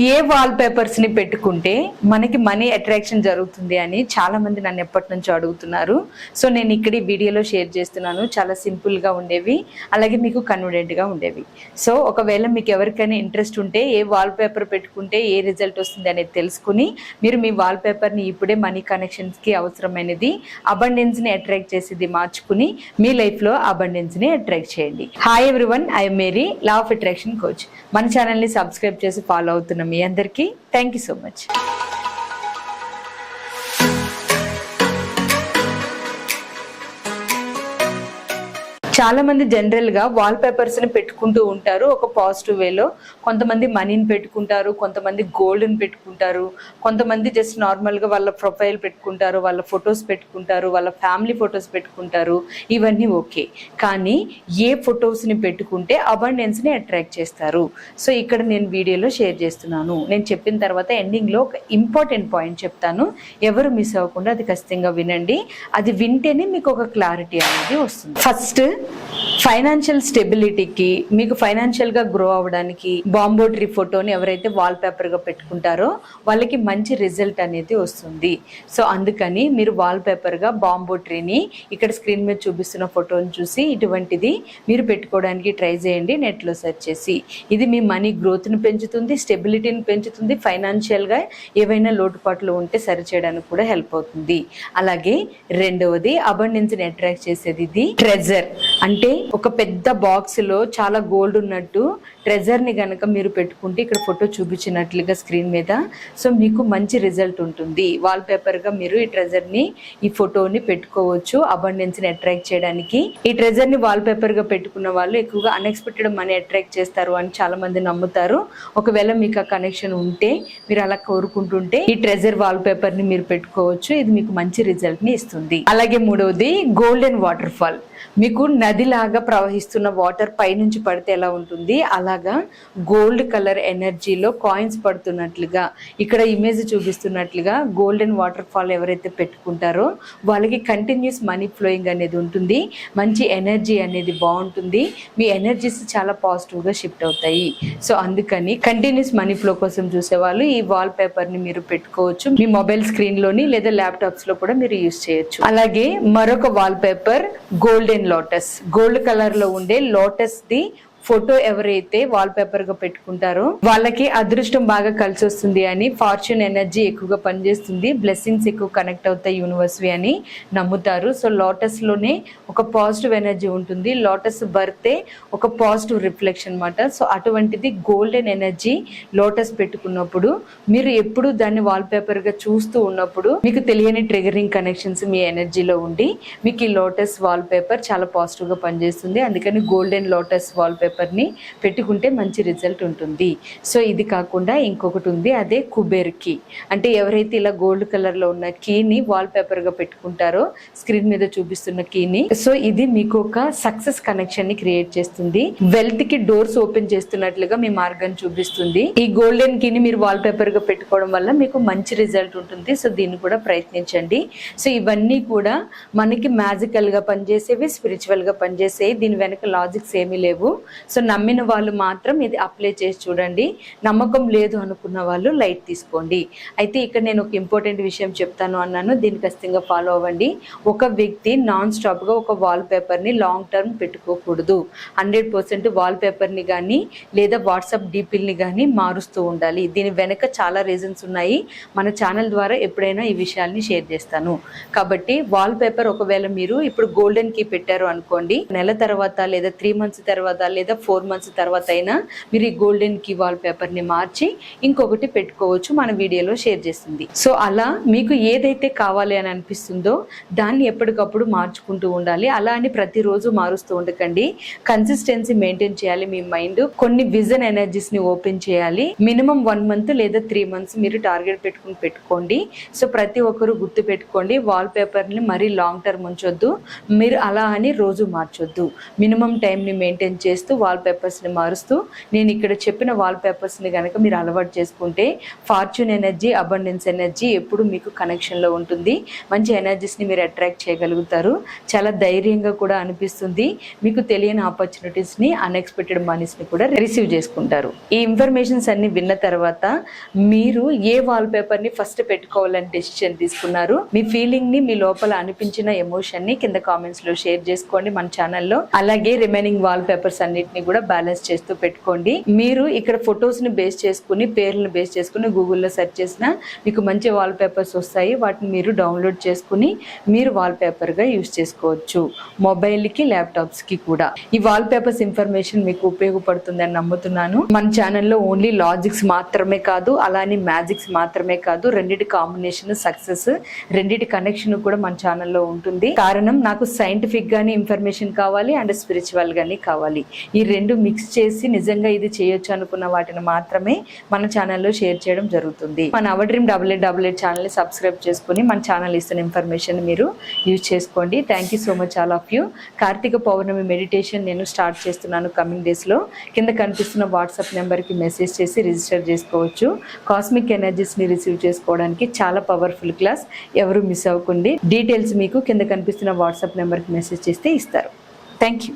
ఏ wall papers ని పెట్టుకుంటే మనకి మనీ అట్రాక్షన్ జరుగుతుంది అని చాలా మంది నన్ను ఎప్పటి నుంచో అడుగుతున్నారు. సో నేను ఇక్కడ ఈ వీడియోలో షేర్ చేస్తున్నాను. చాలా సింపుల్ గా ఉండేవి, అలాగే మీకు కన్వీనియంట్ గా ఉండేవి. సో ఒకవేళ మీకు ఎవరికైనా ఇంట్రెస్ట్ ఉంటే ఏ వాల్ పేపర్ పెట్టుకుంటే ఏ రిజల్ట్ వస్తుంది అనేది తెలుసుకుని మీరు మీ వాల్ పేపర్ ని ఇప్పుడే మనీ కనెక్షన్స్ కి అవసరమైనది అబండెన్స్ ని అట్రాక్ట్ చేసేది మార్చుకుని మీ లైఫ్ లో అబండెన్స్ ని అట్రాక్ట్ చేయండి. Hi everyone, I'm Mary, law of attraction coach. మన ఛానల్ ని సబ్స్క్రైబ్ చేసి ఫాలో అవుతున్న మీ అందరికీ థ్యాంక్ యూ సో మచ్. చాలా మంది జనరల్ గా వాల్ పేపర్స్ ని పెట్టుకుంటూ ఉంటారు ఒక పాజిటివ్ వేలో. కొంతమంది మనీని పెట్టుకుంటారు, కొంతమంది గోల్డ్ ని పెట్టుకుంటారు, కొంతమంది జస్ట్ నార్మల్ గా వాళ్ళ ప్రొఫైల్ పెట్టుకుంటారు, వాళ్ళ ఫొటోస్ పెట్టుకుంటారు, వాళ్ళ ఫ్యామిలీ ఫొటోస్ పెట్టుకుంటారు. ఇవన్నీ ఓకే, కానీ ఏ ఫొటోస్ ని పెట్టుకుంటే అబండెన్స్ ని అట్రాక్ట్ చేస్తారు? సో ఇక్కడ నేను వీడియోలో షేర్ చేస్తున్నాను. నేను చెప్పిన తర్వాత ఎండింగ్ లో ఒక ఇంపార్టెంట్ పాయింట్ చెప్తాను, ఎవరు మిస్ అవ్వకుండా అది ఖచ్చితంగా వినండి. అది వింటేనే మీకు ఒక క్లారిటీ అనేది వస్తుంది. ఫస్ట్, ఫైనాన్షియల్ స్టెబిలిటీకి, మీకు ఫైనాన్షియల్ గా గ్రో అవ్వడానికి బాంబో ట్రీ ఫోటోని ఎవరైతే వాల్ పేపర్ గా పెట్టుకుంటారో వాళ్ళకి మంచి రిజల్ట్ అనేది వస్తుంది. సో అందుకని మీరు వాల్ పేపర్ గా బాంబో ట్రీని ఇక్కడ స్క్రీన్ మీద చూపిస్తున్న ఫోటోని చూసి ఇటువంటిది మీరు పెట్టుకోవడానికి ట్రై చేయండి నెట్ లో సెర్చ్ చేసి. ఇది మీ మనీ గ్రోత్ ని పెంచుతుంది, స్టెబిలిటీని పెంచుతుంది, ఫైనాన్షియల్ గా ఏవైనా లోటుపాట్లు ఉంటే సరి చేయడానికి కూడా హెల్ప్ అవుతుంది. అలాగే రెండవది అబండెన్స్ ని అట్రాక్ట్ చేసేది ఇది ట్రెజర్. అంటే ఒక పెద్ద బాక్స్ లో చాలా గోల్డ్ ఉన్నట్టు ట్రెజర్ ని గనక మీరు పెట్టుకుంటే ఇక్కడ ఫోటో చూపించినట్లుగా స్క్రీన్ మీద, సో మీకు మంచి రిజల్ట్ ఉంటుంది. వాల్ పేపర్ గా మీరు ఈ ట్రెజర్ ని, ఈ ఫోటోని పెట్టుకోవచ్చు అబండెన్స్ ని అట్రాక్ట్ చేయడానికి. ఈ ట్రెజర్ ని వాల్ పేపర్ గా పెట్టుకున్న వాళ్ళు ఎక్కువగా అన్ఎక్స్పెక్టెడ్ మనీ అట్రాక్ట్ చేస్తారు అని చాలా మంది నమ్ముతారు. ఒకవేళ మీకు ఆ కనెక్షన్ ఉంటే, మీరు అలా కోరుకుంటుంటే ఈ ట్రెజర్ వాల్ పేపర్ ని మీరు పెట్టుకోవచ్చు. ఇది మీకు మంచి రిజల్ట్ ని ఇస్తుంది. అలాగే మూడవది గోల్డెన్ వాటర్ ఫాల్. మీకు నదిలాగా ప్రవహిస్తున్న వాటర్ పైనుంచి పడితే ఎలా ఉంటుంది, అలాగా గోల్డ్ కలర్ ఎనర్జీలో కాయిన్స్ పడుతున్నట్లుగా ఇక్కడ ఇమేజ్ చూపిస్తున్నట్లుగా గోల్డెన్ వాటర్ ఫాల్ ఎవరైతే పెట్టుకుంటారో వాళ్ళకి కంటిన్యూస్ మనీ ఫ్లోయింగ్ అనేది ఉంటుంది, మంచి ఎనర్జీ అనేది బాగుంటుంది, మీ ఎనర్జీస్ చాలా పాజిటివ్గా షిఫ్ట్ అవుతాయి. సో అందుకని కంటిన్యూస్ మనీ ఫ్లో కోసం చూసేవాళ్ళు ఈ వాల్ పేపర్ని మీరు పెట్టుకోవచ్చు. మీ మొబైల్ స్క్రీన్లోని లేదా ల్యాప్టాప్స్లో కూడా మీరు యూజ్ చేయొచ్చు. అలాగే మరొక wall paper golden lotus. Gold colour లో ఉండే లోటస్ ది ఫోటో ఎవరైతే వాల్ పేపర్ గా పెట్టుకుంటారో వాళ్ళకి అదృష్టం బాగా కలిసి వస్తుంది అని, ఫార్చ్యూన్ ఎనర్జీ ఎక్కువగా పనిచేస్తుంది, బ్లెస్సింగ్స్ ఎక్కువ కనెక్ట్ అవుతాయి యూనివర్స్ అని నమ్ముతారు. సో లోటస్ లోనే ఒక పాజిటివ్ ఎనర్జీ ఉంటుంది, లోటస్ బర్తే ఒక పాజిటివ్ రిఫ్లెక్షన్ అన్నమాట. సో అటువంటిది గోల్డెన్ ఎనర్జీ లోటస్ పెట్టుకున్నప్పుడు మీరు ఎప్పుడు దాన్ని వాల్ పేపర్ గా చూస్తూ ఉన్నప్పుడు మీకు తెలియని ట్రిగరింగ్ కనెక్షన్స్ మీ ఎనర్జీలో ఉండి మీకు ఈ లోటస్ వాల్ పేపర్ చాలా పాజిటివ్ గా పనిచేస్తుంది. అందుకని గోల్డెన్ లోటస్ వాల్ పేపర్ ని పెట్టుకుంటే మంచి రిజల్ట్ ఉంటుంది. సో ఇది కాకుండా ఇంకొకటి ఉంది, అదే కుబేర్ కీ. అంటే ఎవరైతే ఇలా గోల్డ్ కలర్ లో ఉన్న కీని వాల్ పేపర్ గా పెట్టుకుంటారో స్క్రీన్ మీద చూపిస్తున్న కీని, సో ఇది మీకు ఒక సక్సెస్ కనెక్షన్ ని క్రియేట్ చేస్తుంది, వెల్త్ కి డోర్స్ ఓపెన్ చేస్తున్నట్లుగా మీ మార్గాన్ని చూపిస్తుంది. ఈ గోల్డెన్ కీని మీరు వాల్ పేపర్ గా పెట్టుకోవడం వల్ల మీకు మంచి రిజల్ట్ ఉంటుంది. సో దీన్ని కూడా ప్రయత్నించండి. సో ఇవన్నీ కూడా మనకి మ్యాజికల్ గా పనిచేసేవి, స్పిరిచువల్ గా పనిచేసేవి, దీని వెనక లాజిక్స్ ఏమీ లేవు. సో నమ్మిన వాళ్ళు మాత్రం ఇది అప్లై చేసి చూడండి, నమ్మకం లేదు అనుకున్న వాళ్ళు లైట్ తీసుకోండి. అయితే ఇక్కడ నేను ఒక ఇంపార్టెంట్ విషయం చెప్తాను అన్నాను, దీన్ని ఖచ్చితంగా ఫాలో అవ్వండి. ఒక వ్యక్తి నాన్ స్టాప్ గా ఒక వాల్ పేపర్ ని లాంగ్ టర్మ్ పెట్టుకోకూడదు. 100% వాల్ పేపర్ ని కానీ లేదా వాట్సాప్ డీపీల్ని కానీ మారుస్తూ ఉండాలి. దీని వెనక చాలా రీజన్స్ ఉన్నాయి, మన ఛానల్ ద్వారా ఎప్పుడైనా ఈ విషయాల్ని షేర్ చేస్తాను. కాబట్టి వాల్ పేపర్ ఒకవేళ మీరు ఇప్పుడు గోల్డెన్ కీ పెట్టారు అనుకోండి, నెల తర్వాత లేదా 3 months తర్వాత లేదా 4 months తర్వాత అయినా మీరు ఈ గోల్డెన్ కీ వాల్ పేపర్ ని మార్చి ఇంకొకటి పెట్టుకోవచ్చు, మన వీడియోలో షేర్ చేస్తుంది. సో అలా మీకు ఏదైతే కావాలి అని అనిపిస్తుందో దాన్ని ఎప్పటికప్పుడు మార్చుకుంటూ ఉండాలి. అలా అని ప్రతిరోజు మారుస్తూ ఉండకండి, కన్సిస్టెన్సీ మెయింటైన్ చేయాలి. మీ మైండ్ కొన్ని విజన్ ఎనర్జీస్ ని ఓపెన్ చేయాలి. మినిమం 1 month లేదా 3 months మీరు టార్గెట్ పెట్టుకోండి. సో ప్రతి ఒక్కరు గుర్తు పెట్టుకోండి, వాల్ పేపర్ ని మరీ లాంగ్ టర్మ్ ఉంచొద్దు, మీరు అలా అని రోజు మార్చొద్దు. మినిమం టైం ని మెయింటైన్ చేస్తూ వాల్ వాల్పేపర్స్ని మారుస్తూ నేను ఇక్కడ చెప్పిన వాల్పేపర్స్ని కనుక మీరు అలవాటు చేసుకుంటే ఫార్చ్యూన్ ఎనర్జీ, అబండెన్స్ ఎనర్జీ ఎప్పుడు మీకు కనెక్షన్లో ఉంటుంది. మంచి ఎనర్జీస్ని మీరు అట్రాక్ట్ చేయగలుగుతారు. చాలా ధైర్యంగా కూడా అనిపిస్తుంది. మీకు తెలియని ఆపర్చునిటీస్ని, అన్ఎక్స్పెక్టెడ్ మనీస్ని కూడా రిసీవ్ చేసుకుంటారు. ఈ ఇన్ఫర్మేషన్స్ అన్ని విన్న తర్వాత మీరు ఏ వాల్పేపర్ని ఫస్ట్ పెట్టుకోవాలని డెసిషన్ తీసుకున్నారు, మీ ఫీలింగ్ని, మీ లోపల అనిపించిన ఎమోషన్ని కింద కామెంట్స్లో షేర్ చేసుకోండి మన ఛానల్లో. అలాగే రిమైనింగ్ వాల్పేపర్స్ అన్నిటిని కూడా బ్యాలెన్స్ చేస్తూ పెట్టుకోండి. మీరు ఇక్కడ ఫొటోస్ని బేస్ చేసుకుని, పేర్లను బేస్ చేసుకుని గూగుల్లో సెర్చ్ చేసినా మీకు మంచి వాల్పేపర్స్ వస్తాయి. వాటిని మీరు డౌన్లోడ్ చేసుకుని మీరు వాల్పేపర్గా యూజ్ చేసుకోవచ్చు, మొబైల్కి, ల్యాప్టాప్స్కి కూడా. ఈ వాల్పేపర్స్ ఇన్ఫర్మేషన్ మీకు ఉపయోగపడుతుందని నమ్ముతున్నాను. మన ఛానల్లో ఓన్లీ లాజిక్స్ మాత్రమే కాదు, అలానే మ్యాజిక్స్ మాత్రమే కాదు, రెండిటి కాంబినేషన్ సక్సెస్, రెండిటి కనెక్షన్ కూడా మన ఛానల్లో ఉంటుంది. కారణం నాకు సైంటిఫిక్ గానీ ఇన్ఫర్మేషన్ కావాలి అండ్ స్పిరిచువల్ గానీ కావాలి. ఈ రెండు మిక్స్ చేసి నిజంగా ఇది చేయొచ్చు అనుకున్న వాటిని మాత్రమే మన ఛానల్లో షేర్ చేయడం జరుగుతుంది. మన అవర్ డ్రీమ్ 8888 ఛానల్ని సబ్స్క్రైబ్ చేసుకుని మన ఛానల్ ఇస్తున్న ఇన్ఫర్మేషన్ మీరు యూజ్ చేసుకోండి. Thank you so much all of you. Karthika Pournami meditation నేను స్టార్ట్ చేస్తున్నాను కమింగ్ డేస్లో. కింద కనిపిస్తున్న వాట్సాప్ నెంబర్కి మెసేజ్ చేసి రిజిస్టర్ చేసుకోవచ్చు. కాస్మిక్ ఎనర్జీస్ని రిసీవ్ చేసుకోవడానికి చాలా పవర్ఫుల్ క్లాస్, ఎవరు మిస్ అవ్వకండి. డీటెయిల్స్ మీకు కింద కనిపిస్తున్న వాట్సాప్ నెంబర్కి మెసేజ్ చేస్తే ఇస్తారు. Thank you.